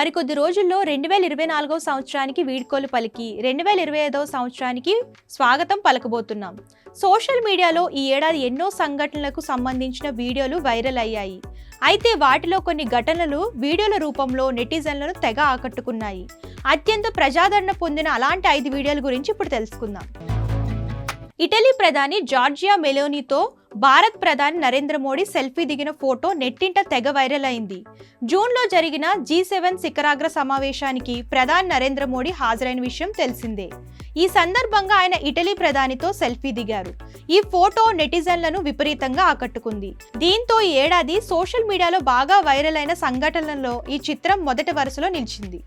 మరికొద్ది రోజుల్లో 2024వ సంవత్సరానికి వీడ్కోలు పలికి 2025వ సంవత్సరానికి స్వాగతం పలకబోతున్నాం. సోషల్ మీడియాలో ఈ ఏడాది ఎన్నో సంఘటనలకు సంబంధించిన వీడియోలు వైరల్ అయ్యాయి. అయితే వాటిలో కొన్ని ఘటనలు వీడియోల రూపంలో నెటిజన్లను తెగ ఆకట్టుకున్నాయి. అత్యంత ప్రజాదరణ పొందిన అలాంటి 5 వీడియోల గురించి ఇప్పుడు తెలుసుకుందాం. ఇటలీ ప్రధాని జార్జియా మెలోనీతో భారత్ ప్రధాని నరేంద్ర మోడీ సెల్ఫీ దిగిన ఫోటో నెట్టింట తెగ వైరల్ అయింది. జూన్లో జరిగిన G7 శిఖరాగ్ర సమావేశానికి ప్రధాని నరేంద్ర మోడీ హాజరైన విషయం తెలిసిందే. ఈ సందర్భంగా ఆయన ఇటలీ ప్రధానితో సెల్ఫీ దిగారు. ఈ ఫోటో నెటిజన్లను విపరీతంగా ఆకట్టుకుంది. దీంతో ఈ ఏడాది సోషల్ మీడియాలో బాగా వైరల్ అయిన సంఘటనలలో ఈ చిత్రం మొదటి వరుసలో నిలిచింది.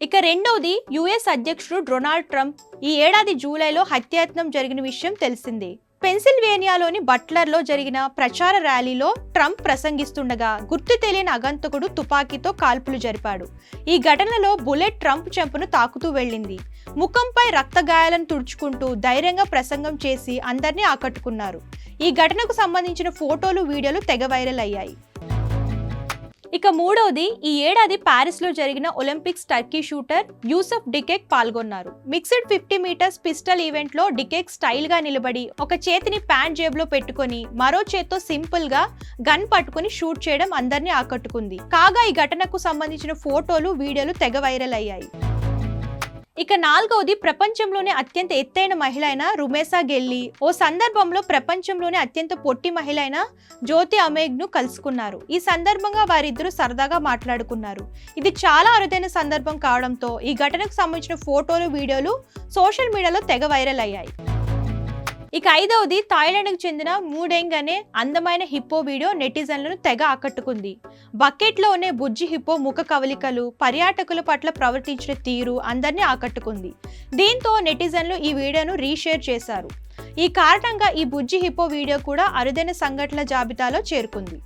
ఇక రెండవది యుఎస్ అధ్యక్షుడు డొనాల్డ్ ట్రంప్ ఈ ఏడాది జూలైలో హత్యాయత్నం జరిగిన విషయం తెలిసిందే. పెన్సిల్వేనియాలోని బట్లర్లో జరిగిన ప్రచార ర్యాలీలో ట్రంప్ ప్రసంగిస్తుండగా గుర్తు తెలియని అగంతకుడు తుపాకీతో కాల్పులు జరిపాడు. ఈ ఘటనలో బుల్లెట్ ట్రంప్ చెంపను తాకుతూ వెళ్ళింది. ముఖంపై రక్త గాయాలను తుడుచుకుంటూ ధైర్యంగా ప్రసంగం చేసి అందరినీ ఆకట్టుకున్నారు. ఈ ఘటనకు సంబంధించిన ఫోటోలు, వీడియోలు తెగ వైరల్ అయ్యాయి. ఇక మూడవది ఈ ఏడాది ప్యారిస్ లో జరిగిన ఒలింపిక్స్ టర్కీ షూటర్ యూసఫ్ డికెక్ పాల్గొన్నారు. మిక్స్డ్ 50 మీటర్స్ పిస్టల్ ఈవెంట్ లో డికెక్ స్టైల్ గా నిలబడి ఒక చేతిని ప్యాంట్ జేబులో పెట్టుకొని మరో చేత్తో సింపుల్ గా గన్ పట్టుకుని షూట్ చేయడం అందరినీ ఆకట్టుకుంది. కాగా ఈ ఘటనకు సంబంధించిన ఫోటోలు, వీడియోలు తెగ వైరల్ అయ్యాయి. ఇక నాలుగవది ప్రపంచంలోనే అత్యంత ఎత్తైన మహిళ అయిన రుమేసా గెల్లి ఓ సందర్భంలో ప్రపంచంలోనే అత్యంత పొట్టి మహిళ అయిన జ్యోతి అమేగ్ ను కలుసుకున్నారు. ఈ సందర్భంగా వారిద్దరూ సరదాగా మాట్లాడుకున్నారు. ఇది చాలా అరుదైన సందర్భం కావడంతో ఈ ఘటనకు సంబంధించిన ఫోటోలు, వీడియోలు సోషల్ మీడియాలో తెగ వైరల్ అయ్యాయి. ఇక ఐదవది థాయిలాండ్కు చెందిన మూడెంగ్ అనే అందమైన హిప్పో వీడియో నెటిజన్లను తెగ ఆకట్టుకుంది. బకెట్లోనే బుజ్జి హిప్పో ముఖ కవలికలు, పర్యాటకుల పట్ల ప్రవర్తించిన తీరు అందరినీ ఆకట్టుకుంది. దీంతో నెటిజన్లు ఈ వీడియోను రీషేర్ చేశారు. ఈ కారణంగా ఈ బుజ్జి హిప్పో వీడియో కూడా అరుదైన సంఘటనల జాబితాలో చేరుకుంది.